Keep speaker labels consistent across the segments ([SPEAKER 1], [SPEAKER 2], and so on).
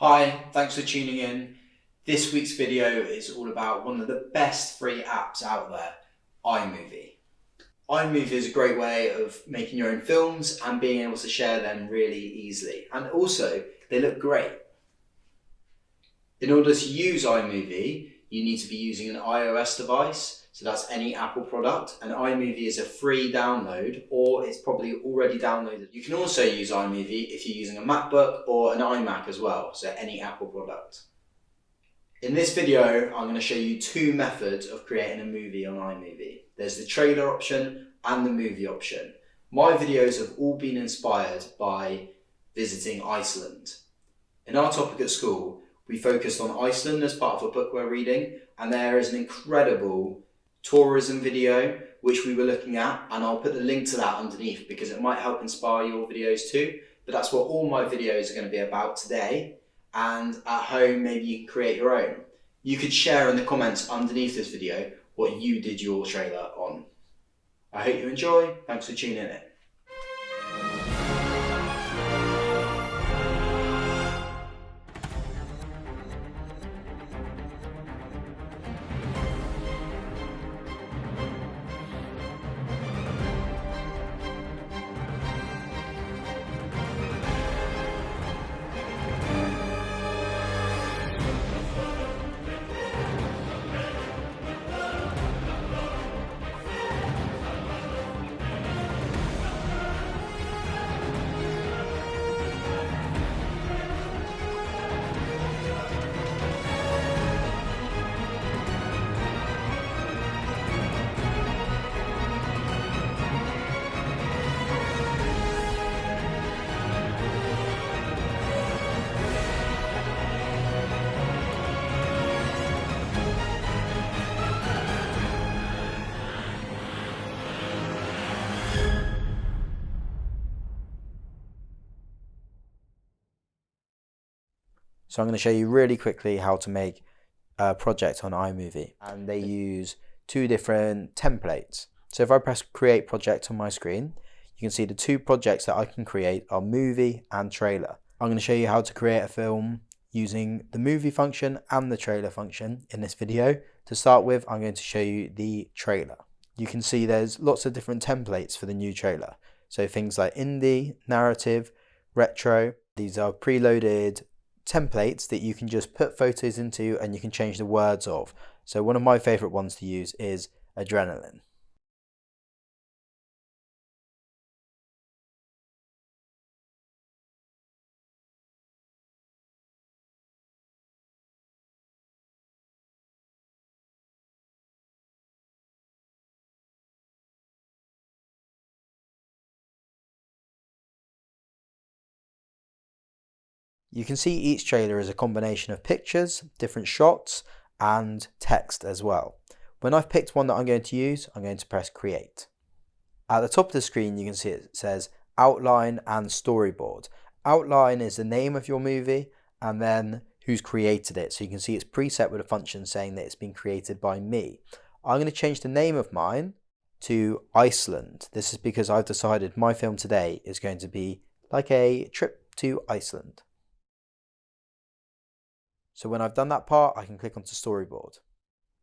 [SPEAKER 1] Hi, thanks for tuning in. This week's video is all about one of the best free apps out there, iMovie. iMovie is a great way of making your own films and being able to share them really easily. And also, they look great. In order to use iMovie, you need to be using an iOS device. So that's any Apple product, and iMovie is a free download, or it's probably already downloaded. You can also use iMovie if you're using a MacBook or an iMac as well, so any Apple product. In this video, I'm going to show you two methods of creating a movie on iMovie. There's the trailer option and the movie option. My videos have all been inspired by visiting Iceland. In our topic at school, we focused on Iceland as part of a book we're reading, and there is an incredible tourism video which we were looking at, and I'll put the link to that underneath because it might help inspire your videos too. But that's what all my videos are going to be about today, and at home maybe you can create your own. You could share in the comments underneath this video what you did your trailer on. I hope you enjoy. Thanks for tuning in. So I'm going to show you really quickly how to make a project on iMovie, and they use two different templates. So if I press create project on my screen, you can see the two projects that I can create are movie and trailer. I'm going to show you how to create a film using the movie function and the trailer function in this video. To start with, I'm going to show you the trailer. You can see there's lots of different templates for the new trailer. So things like indie, narrative, retro. These are preloaded templates that you can just put photos into and you can change the words of. So one of my favorite ones to use is adrenaline. You can see each trailer is a combination of pictures, different shots, and text as well. When I've picked one that I'm going to use, I'm going to press create. At the top of the screen, you can see it says outline and storyboard. Outline is the name of your movie and then who's created it. So you can see it's preset with a function saying that it's been created by me. I'm going to change the name of mine to Iceland. This is because I've decided my film today is going to be like a trip to Iceland. So when I've done that part, I can click onto storyboard.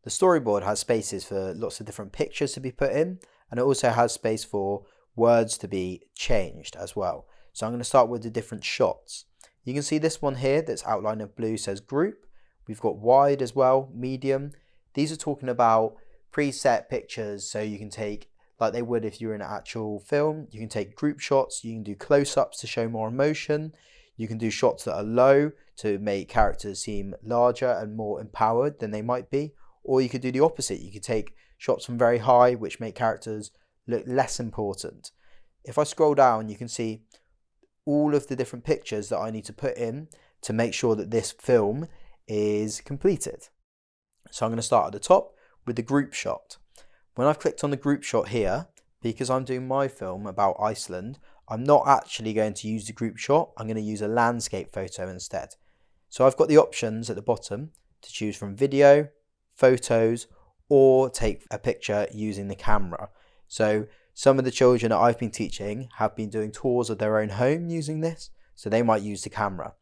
[SPEAKER 1] The storyboard has spaces for lots of different pictures to be put in, and it also has space for words to be changed as well. So I'm going to start with the different shots. You can see this one here that's outlined in blue says group. We've got wide as well, medium. These are talking about preset pictures, so you can take, like they would if you were in an actual film, you can take group shots, you can do close-ups to show more emotion. You can do shots that are low to make characters seem larger and more empowered than they might be. Or you could do the opposite. You could take shots from very high, which make characters look less important. If I scroll down, you can see all of the different pictures that I need to put in to make sure that this film is completed. So I'm going to start at the top with the group shot. When I've clicked on the group shot here, because I'm doing my film about Iceland, I'm not actually going to use the group shot. I'm going to use a landscape photo instead. So I've got the options at the bottom to choose from video, photos, or take a picture using the camera. So some of the children that I've been teaching have been doing tours of their own home using this, so they might use the camera.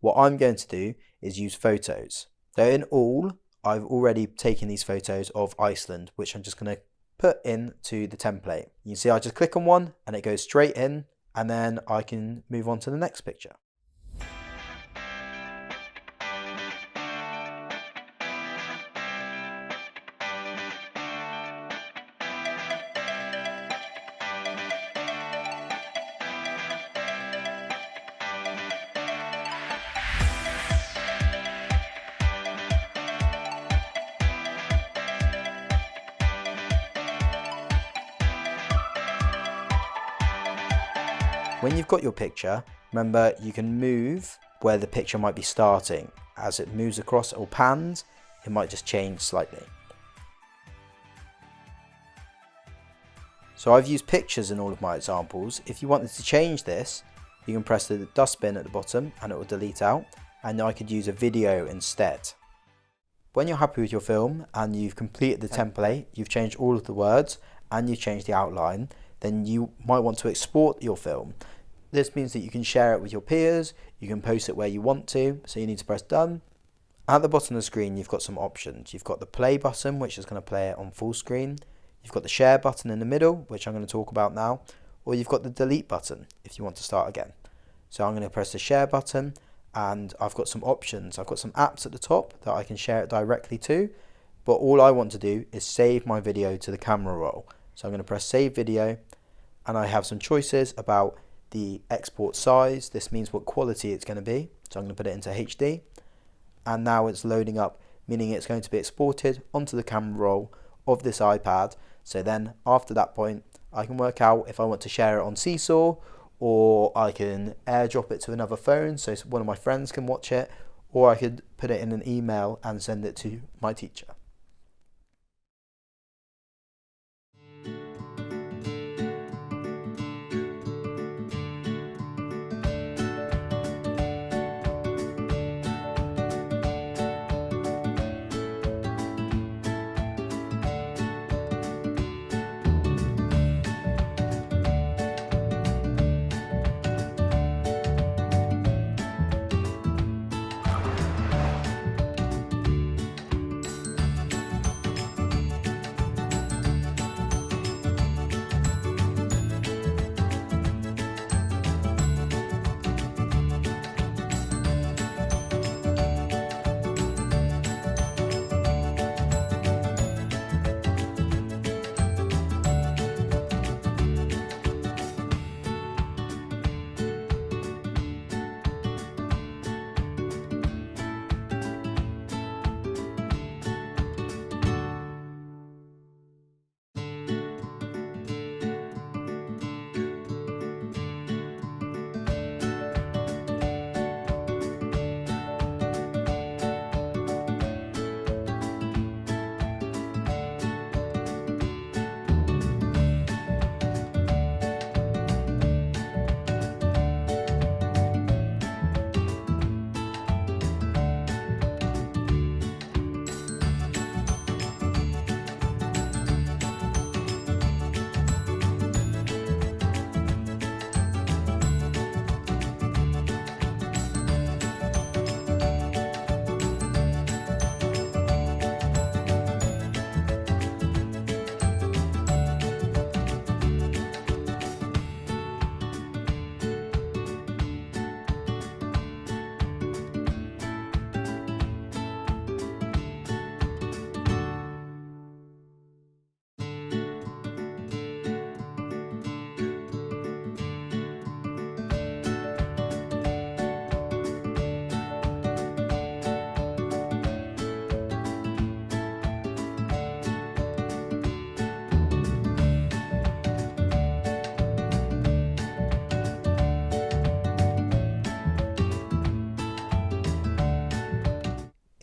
[SPEAKER 1] What I'm going to do is use photos. So in all, I've already taken these photos of Iceland, which I'm just going to put into the template. You can see I just click on one and it goes straight in, and then I can move on to the next picture. When you've got your picture, remember you can move where the picture might be starting. As it moves across or pans, it might just change slightly. So I've used pictures in all of my examples. If you wanted to change this, you can press the dustbin at the bottom and it will delete out, and I could use a video instead. When you're happy with your film and you've completed the template, you've changed all of the words and you've changed the outline, then you might want to export your film. This means that you can share it with your peers, you can post it where you want to, so you need to press done. At the bottom of the screen you've got some options. You've got the play button, which is going to play it on full screen. You've got the share button in the middle, which I'm going to talk about now, or you've got the delete button if you want to start again. So I'm going to press the share button and I've got some options. I've got some apps at the top that I can share it directly to, but all I want to do is save my video to the camera roll. So I'm going to press save video, and I have some choices about the export size. This means what quality it's going to be. So I'm going to put it into HD, and now it's loading up, meaning it's going to be exported onto the camera roll of this iPad. So then after that point, I can work out if I want to share it on Seesaw, or I can airdrop it to another phone so one of my friends can watch it, or I could put it in an email and send it to my teacher.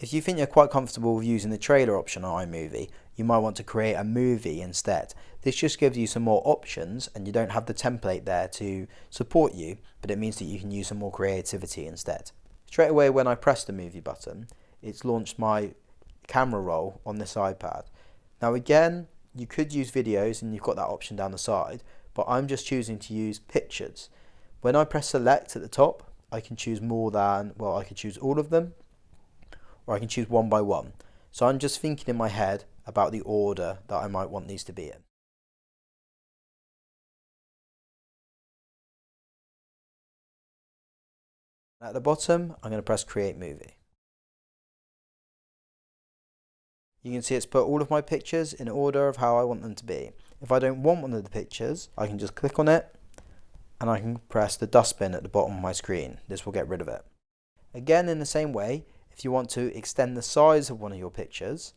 [SPEAKER 1] If you think you're quite comfortable with using the trailer option on iMovie, you might want to create a movie instead. This just gives you some more options and you don't have the template there to support you, but it means that you can use some more creativity instead. Straight away when I press the movie button, it's launched my camera roll on this iPad. Now again, you could use videos and you've got that option down the side, but I'm just choosing to use pictures. When I press select at the top,
[SPEAKER 2] I can choose more than, well, I could choose all of them, or I can choose one by one. So I'm just thinking in my head about the order that I might want these to be in. At the bottom, I'm going to press Create Movie. You can see it's put all of my pictures in order of how I want them to be. If I don't want one of the pictures, I can just click on it and I can press the dustbin at the bottom of my screen. This will get rid of it. Again, in the same way, if you want to extend the size of one of your pictures,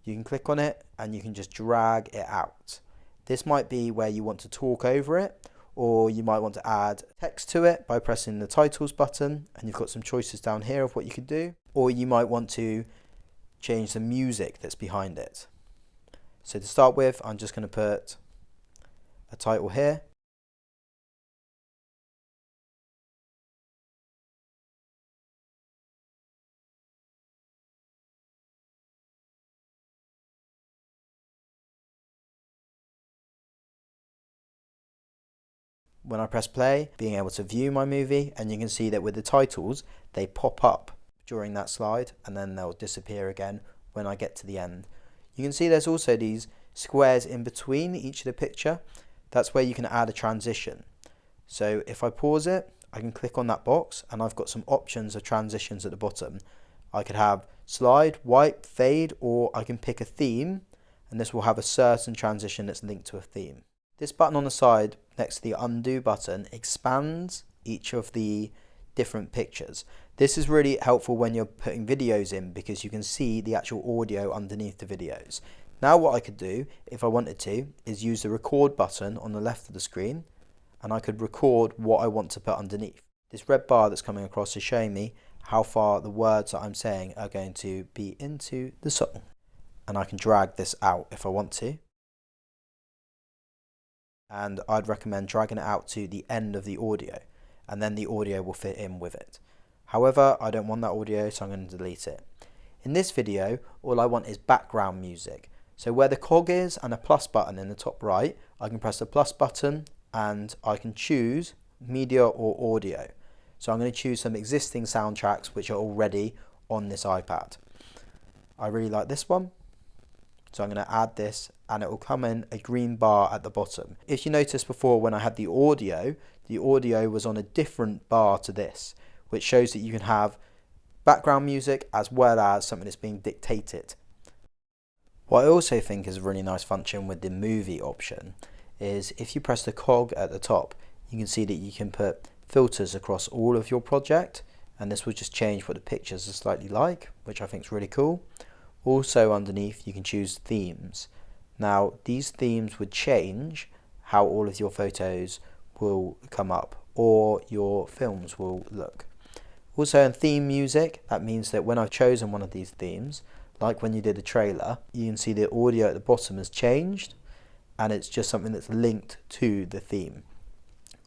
[SPEAKER 2] you can click on it and you can just drag it out. This might be where you want to talk over it, or you might want to add text to it by pressing the titles button, and you've got some choices down here of what you could do, or you might want to change the music that's behind it. So to start with, I'm just going to put a title here. When I press play, being able to view my movie, and you can see that with the titles, they pop up during that slide and then they'll disappear again when I get to the end. You can see there's also these squares in between each of the picture. That's where you can add a transition. So if I pause it, I can click on that box and I've got some options of transitions at the bottom. I could have slide, wipe, fade, or I can pick a theme, and this will have a certain transition that's linked to a theme. This button on the side next to the undo button expands each of the different pictures. This is really helpful when you're putting videos in because you can see the actual audio underneath the videos. Now what I could do, if I wanted to, is use the record button on the left of the screen, and I could record what I want to put underneath. This red bar that's coming across is showing me how far the words that I'm saying are going to be into the song. And I can drag this out if I want to. And I'd recommend dragging it out to the end of the audio, and then the audio will fit in with it. However, I don't want that audio, so I'm going to delete it. In this video, all I want is background music. So where the cog is and a plus button in the top right, I can press the plus button and I can choose media or audio. So I'm going to choose some existing soundtracks which are already on this iPad. I really like this one. So I'm going to add this and it will come in a green bar at the bottom. If you noticed before when I had the audio was on a different bar to this, which shows that you can have background music as well as something that's being dictated. What I also think is a really nice function with the movie option is if you press the cog at the top, you can see that you can put filters across all of your project, and this will just change what the pictures are slightly like, which I think is really cool. Also underneath you can choose themes. Now these themes would change how all of your photos will come up or your films will look. Also in theme music, that means that when I've chosen one of these themes, like when you did a trailer, you can see the audio at the bottom has changed and it's just something that's linked to the theme.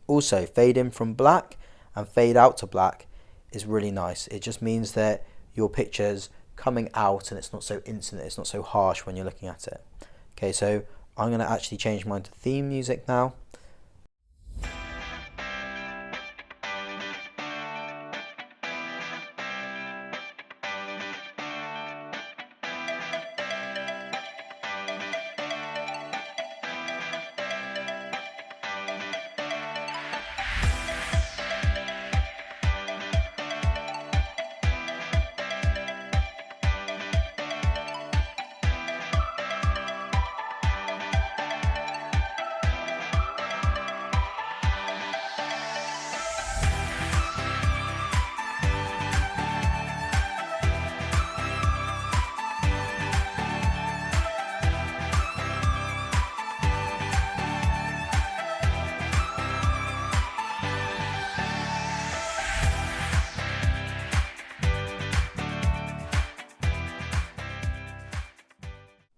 [SPEAKER 2] Also fade in from black and fade out to black is really nice. It just means that your pictures coming out and it's not so instant, it's not so harsh when you're looking at it. Okay, so I'm going to actually change mine to theme music now.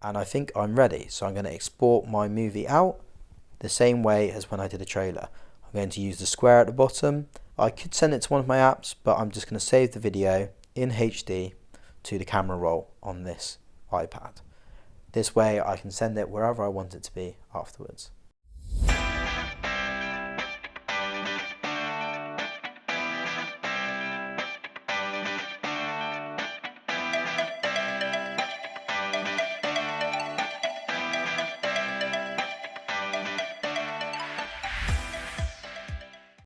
[SPEAKER 2] And I think I'm ready, so I'm going to export my movie out the same way as when I did a trailer. I'm going to use the square at the bottom. I could send it to one of my apps, but I'm just going to save the video in HD to the camera roll on this iPad. This way I can send it wherever I want it to be afterwards.